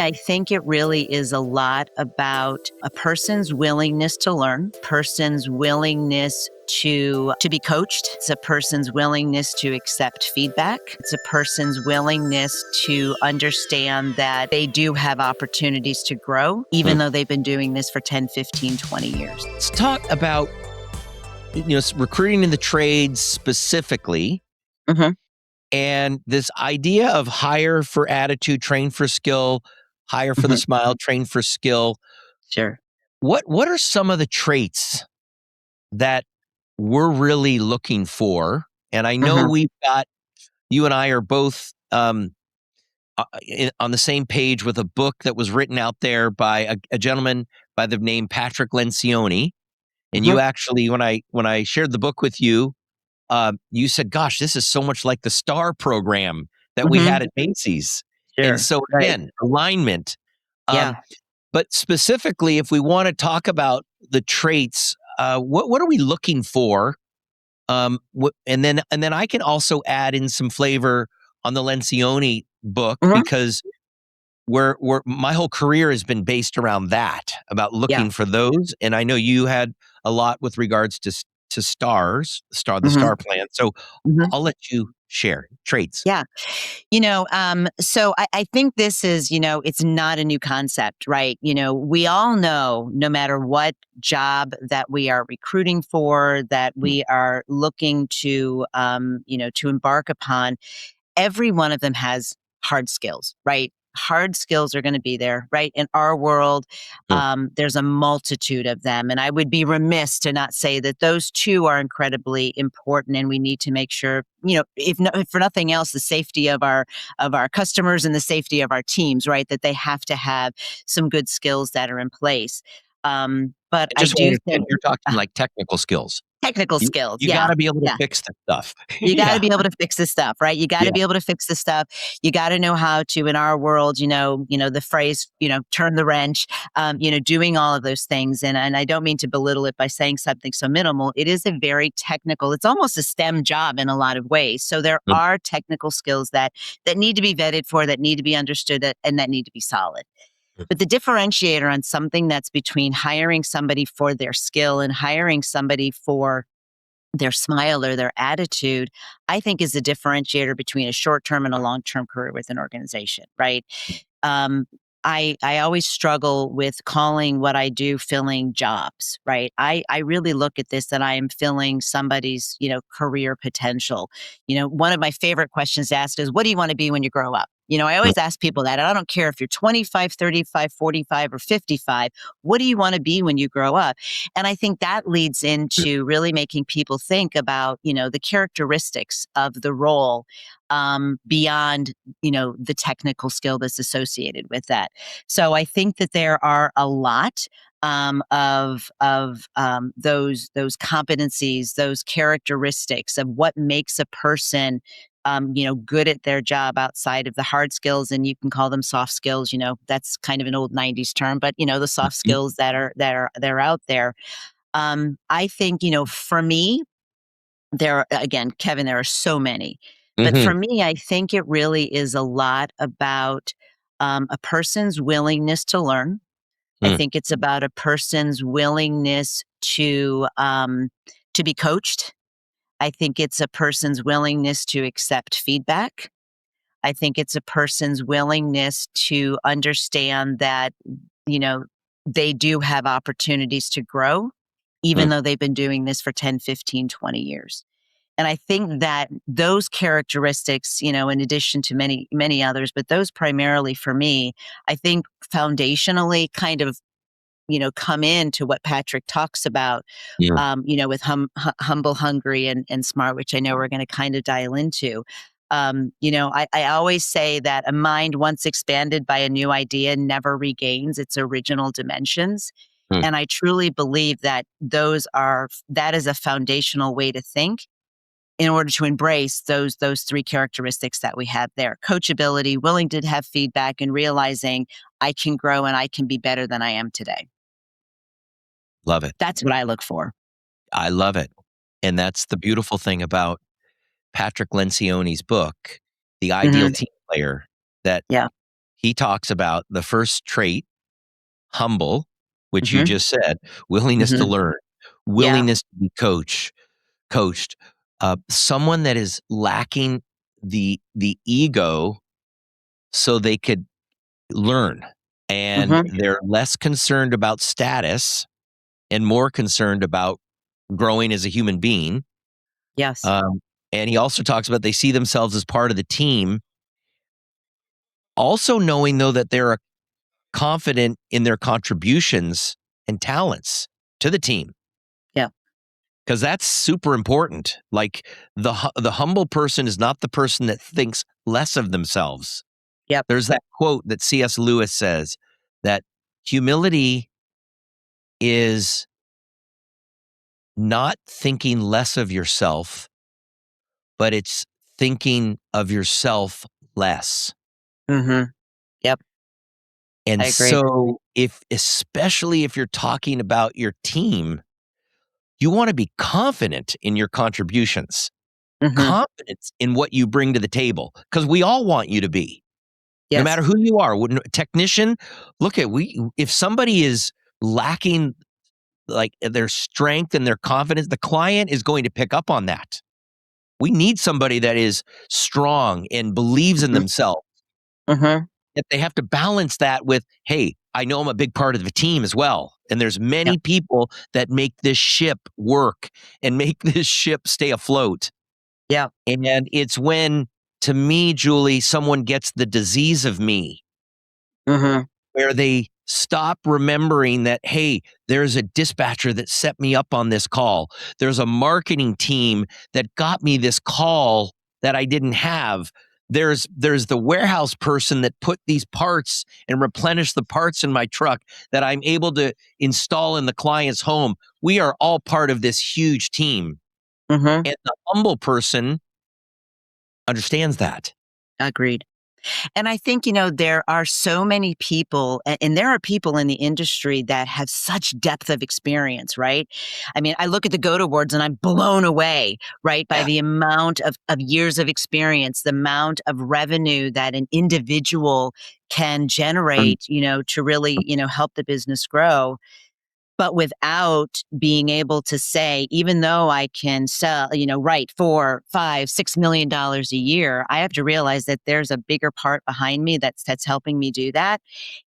I think it really is a lot about a person's willingness to learn, person's willingness to be coached. It's a person's willingness to accept feedback. It's a person's willingness to understand that they do have opportunities to grow, even though they've been doing this for 10, 15, 20 years. Let's talk about, recruiting in the trades specifically. Mhm. And this idea of hire for attitude, train for skill, hire for the Mhm. smile, train for skill. Sure. What are some of the traits that we're really looking for? And I know Mhm. you and I are both on the same page with a book that was written out there by a gentleman by the name Patrick Lencioni. And you Mhm. actually, when I shared the book with you, you said, "Gosh, this is so much like the STAR program that we had Mhm. at Macy's." And Sure. so Right. again, alignment. Um, Yeah. but specifically, if we want to talk about the traits, what are we looking for? And then I can also add in some flavor on the Lencioni book Mhm. because where my whole career has been based around that, about Yeah. looking for those. And I know you had a lot with regards to the Mhm. STAR plan. So Mhm. I'll let you share traits. Yeah. So I think this is, it's not a new concept, right? We all know no matter what job that we are recruiting for, that we are looking to embark upon, every one of them has hard skills, right? Hard skills are going to be there, right? In our world, Mm. there's a multitude of them. And I would be remiss to not say that those two are incredibly important. And we need to make sure, if for nothing else, the safety of our customers and the safety of our teams, right? That they have to have some good skills that are in place. But And I just so I do understand, think you're talking like technical skills. technical You skills, you got yeah. to be able to Yeah. fix the stuff. You gotta Yeah, be able to fix this stuff, right? You gotta yeah. be able to fix this stuff. You gotta know how to, in our world, the phrase, turn the wrench, doing all of those things. And I don't mean to belittle it by saying something so minimal. It is a very technical, it's almost a STEM job in a lot of ways. So there Mm, are technical skills that need to be vetted for, that need to be understood, and that need to be solid. mm, But the differentiator on something that's between hiring somebody for their skill and hiring somebody for their smile or their attitude, I think is a differentiator between a short-term and a long-term career with an organization, right? Um, I always struggle with calling what I do filling jobs, right? I really look at this that I am filling somebody's, career potential. One of my favorite questions to ask is, what do you want to be when you grow up? I mm. always ask people that. And I don't care if you're 25, 35, 45, or 55. What do you want to be when you grow up? And I think that leads into really making people think about, the characteristics of the role beyond the technical skill that's associated with that. So I think that there are a lot of those competencies, those characteristics of what makes a person good at their job outside of the hard skills, and you can call them soft skills. That's kind of an old '90s term, but the soft Mhm, skills that are out there. I think for me, again, Kevin, there are so many. But mhm, for me, I think it really is a lot about a person's willingness to learn. I mm, think it's about a person's willingness to be coached. I think it's a person's willingness to accept feedback. I think it's a person's willingness to understand that, you know, they do have opportunities to grow, even mm. though they've been doing this for 10, 15, 20 years. And I think that those characteristics, in addition to many, many others, but those primarily for me, I think foundationally kind of, come into what Patrick talks about, Yeah. with humble, hungry, and smart, which I know we're going to kind of dial into. I always say that a mind once expanded by a new idea never regains its original dimensions. Mm. And I truly believe that that is a foundational way to think in order to embrace those three characteristics that we have there: coachability, willing to have feedback, and realizing I can grow and I can be better than I am today. Love it. That's what I look for. I love it. And that's the beautiful thing about Patrick Lencioni's book, The Ideal Hmm. Team Player, that Yeah. he talks about the first trait, humble, which you Mhm. just said, willingness to Mhm. learn, Yeah. willingness to be coached. Someone that is lacking the ego so they could learn, and Mhm. they're less concerned about status and more concerned about growing as a human being. Yes. Um, and he also talks about they see themselves as part of the team, also knowing though that they're confident in their contributions and talents to the team, Yeah. because that's super important. Like the humble person is not the person that thinks less of themselves. Yep. There's that quote that C.S. Lewis says that humility is not thinking less of yourself, but it's thinking of yourself less. Mhm. Yep. I And agree. so especially if you're talking about your team, you want to be confident in your contributions, Mhm. confidence in what you bring to the table, because we all want you to be, no Yes. matter who you are. Technician, look at if somebody is lacking like their strength and their confidence, the client is going to pick up on that. We need somebody that is strong and believes in Mhm. themselves. Mhm. Yet they have to balance that with, hey, I know I'm a big part of the team as well. And there's Yep. many people that make this ship work and make this ship stay afloat. Yep. And it's when, to me, Julie, someone gets the disease of me, Mhm. where they stop remembering that, hey, there's a dispatcher that set me up on this call. There's a marketing team that got me this call that I didn't have. There's the warehouse person that put these parts and replenished the parts in my truck that I'm able to install in the client's home. We are all part of this huge team. Mhm. And the humble person understands that. Agreed. And I think, there are so many people, and there are people in the industry that have such depth of experience, right? I mean, I look at the GOAT Awards and I'm blown away, right, by Yeah. the amount of years of experience, the amount of revenue that an individual can generate, to really, help the business grow. But without being able to say, even though I can sell, write 4, 5, $6 million a year, I have to realize that there's a bigger part behind me that's helping me do that.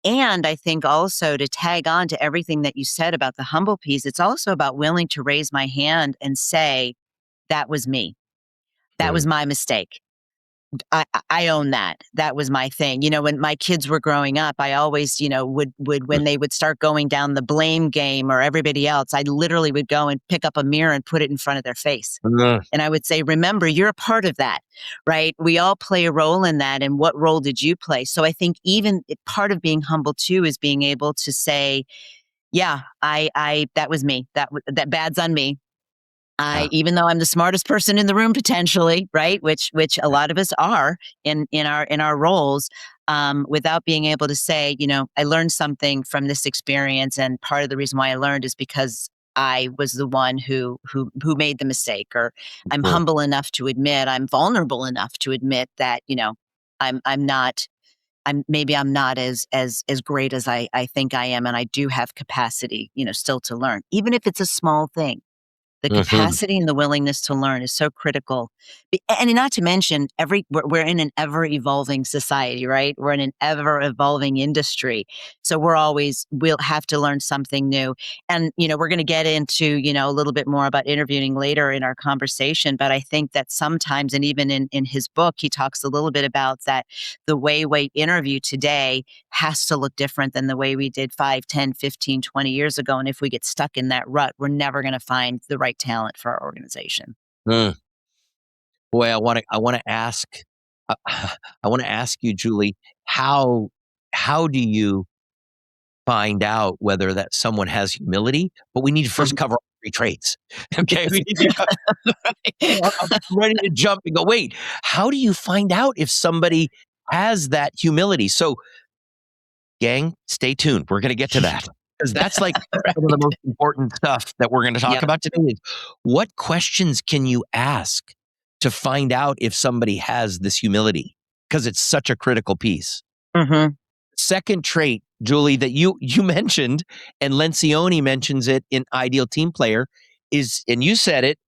And I think also, to tag on to everything that you said about the humble piece, it's also about willing to raise my hand and say, that was me. That was Mm. my mistake. I own that. That was my thing. When my kids were growing up, I always, would when they would start going down the blame game or everybody else, I literally would go and pick up a mirror and put it in front of their face. Mm. And I would say, remember, you're a part of that, right? We all play a role in that. And what role did you play? So I think even part of being humble too is being able to say, yeah, that was me. That bad's on me. Yeah. Even though I'm the smartest person in the room potentially, right? Which a lot of us are in our roles, without being able to say, I learned something from this experience, and part of the reason why I learned is because I was the one who made the mistake, or I'm Sure. humble enough to admit, I'm vulnerable enough to admit that, I'm not. I'm not as great as I think I am, and I do have capacity, still to learn, even if it's a small thing. The Mhm. capacity and the willingness to learn is so critical. And not to mention, we're in an ever evolving society, right? We're in an ever evolving industry. So we'll have to learn something new. And, we're going to get into, a little bit more about interviewing later in our conversation. But I think that sometimes, and even in his book, he talks a little bit about that the way we interview today has to look different than the way we did 5, 10, 15, 20 years ago. And if we get stuck in that rut, we're never going to find the right talent for our organization. Mm. Boy, I want to ask, uh, I want to ask you, Julie, how how do you find out whether that someone has humility? But we need to first Mhm. cover all three traits. Okay, Yes. we need to I'm ready to jump and go. Wait, how do you find out if somebody has that humility? So, gang, stay tuned. We're going to get to that, because that's like some of the Right. most important stuff that we're going to talk Yep. about today. Is what questions can you ask to find out if somebody has this humility? Because it's such a critical piece. Hmm. second trait, Julie, that you mentioned, and Lencioni mentions it in Ideal Team Player, is, and you said it,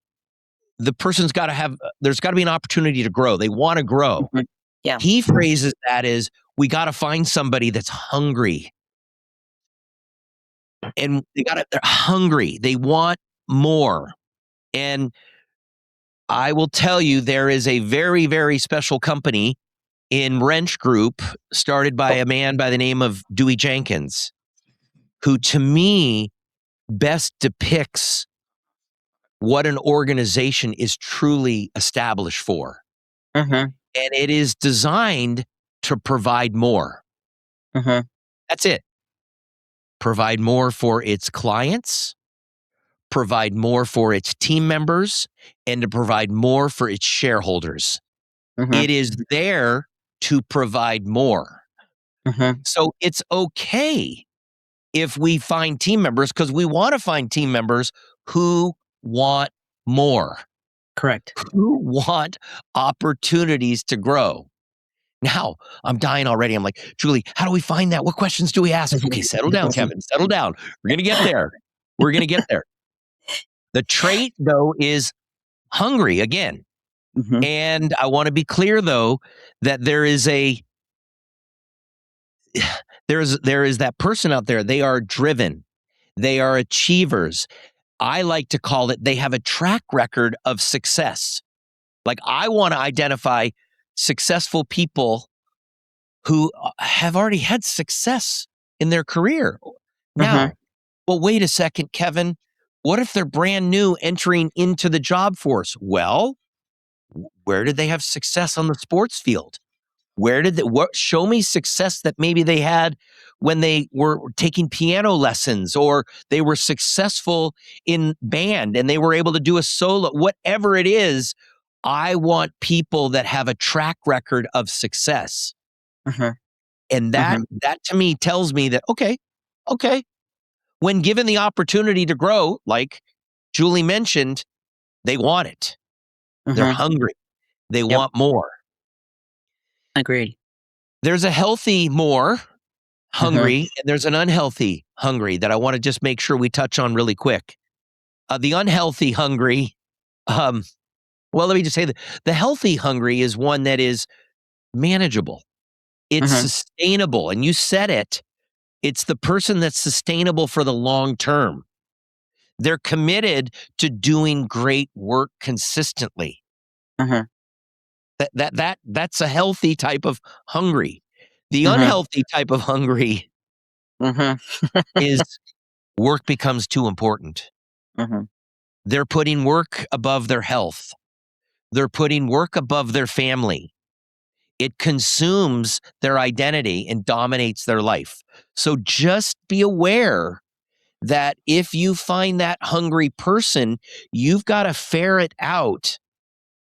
the person's got to have, there's got to be an opportunity to grow. They want to grow. Mhm. Yeah. He phrases that as, we got to find somebody that's hungry. And they're hungry. They want more. And I will tell you, there is a very, very special company in Wrench Group started by a man by the name of Dewey Jenkins, who to me best depicts what an organization is truly established for. Mm-hmm. And it is designed to provide more. Mm-hmm. That's it. Provide more for its clients, provide more for its team members, and to provide more for its shareholders. Mm-hmm. It is there to provide more. Mm-hmm. So it's okay if we find team members, because we want to find team members who want more, Correct. who want opportunities to grow. Now, I'm dying already. I'm like, Julie, how do we find that? What questions do we ask? Okay, settle down, Kevin. Settle down. We're going to get there. We're going to get there. The trait, though, is hungry again. Mm-hmm. And I want to be clear, though, that there is that person out there. They are driven. They are achievers. I like to call it, they have a track record of success. Like, I want to identify successful people who have already had success in their career. Mm-hmm. Now, well, wait a second, Kevin. What if they're brand new entering into the job force? Well, where did they have success on the sports field? Where did show me success that maybe they had when they were taking piano lessons, or they were successful in band and they were able to do a solo, whatever it is. I want people that have a track record of success. Mm-hmm. And that to me tells me that, okay, when given the opportunity to grow, like Julie mentioned, they want it. They're Mm-hmm. hungry. They Yep. want more. Agreed. There's a healthy more hungry, and there's an unhealthy hungry that I want to just make sure we touch on really quick. The unhealthy hungry, well, let me just say that the healthy hungry is one that is manageable. It's sustainable. And you said it. It's the person that's sustainable for the long term. They're committed to doing great work consistently. Mm-hmm. That's a healthy type of hungry. The unhealthy type of hungry is work becomes too important. Mm-hmm. They're putting work above their health. They're putting work above their family. It consumes their identity and dominates their life. So just be aware that if you find that hungry person, you've got to ferret out,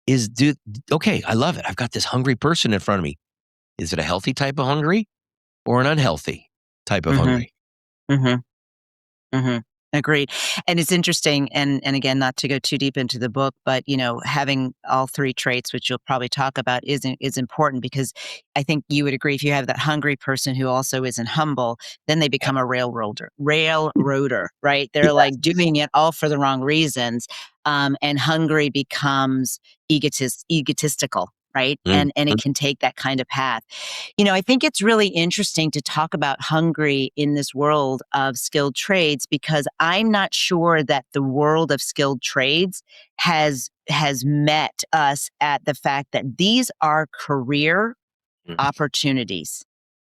okay, I love it. I've got this hungry person in front of me. Is it a healthy type of hungry or an unhealthy type of hungry? Mm-hmm. Mm-hmm. Agreed. And it's interesting, and again, not to go too deep into the book, but having all three traits, which you'll probably talk about, is important, because I think you would agree, if you have that hungry person who also isn't humble, then they become a railroader, right? They're like doing it all for the wrong reasons, and hungry becomes egotistical, right? And it can take that kind of path. I think it's really interesting to talk about hungry in this world of skilled trades, because I'm not sure that the world of skilled trades has met us at the fact that these are career opportunities.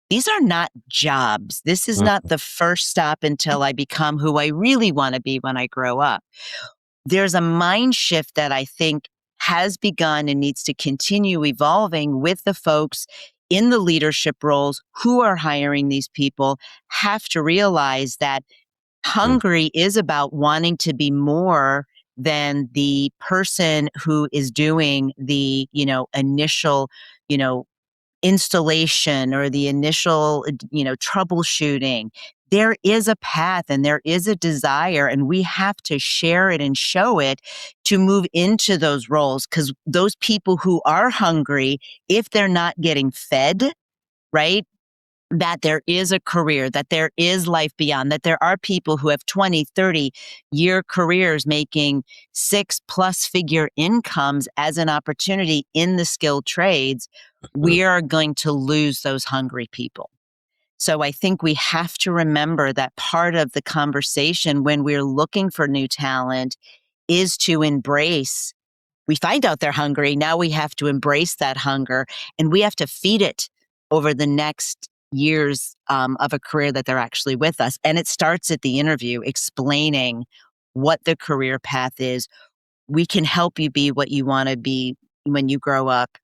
These are not jobs. This is not the first stop until I become who I really want to be when I grow up. There's a mind shift that I think has begun and needs to continue evolving with the folks in the leadership roles who are hiring these people. Have to realize that hungry is about wanting to be more than the person who is doing the, initial, installation, or the initial, troubleshooting. There is a path and there is a desire, and we have to share it and show it to move into those roles. Because those people who are hungry, if they're not getting fed, right, that there is a career, that there is life beyond, that there are people who have 20, 30-year careers making 6+ figure incomes as an opportunity in the skilled trades, we are going to lose those hungry people. So I think we have to remember that part of the conversation when we're looking for new talent is to embrace. We find out they're hungry. Now we have to embrace that hunger, and we have to feed it over the next years of a career that they're actually with us. And it starts at the interview, explaining what the career path is. We can help you be what you want to be when you grow up.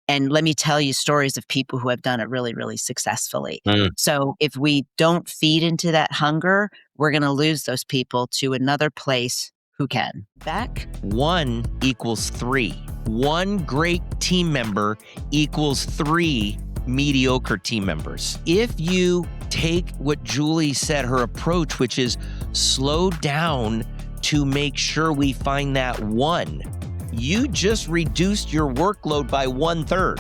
And let me tell you stories of people who have done it really, really successfully. So if we don't feed into that hunger, we're going to lose those people to another place who can. Back? 1 equals 3. 1 great team member equals 3 mediocre team members. If you take what Julie said, her approach, which is slow down to make sure we find that one, you just reduced your workload by 1/3.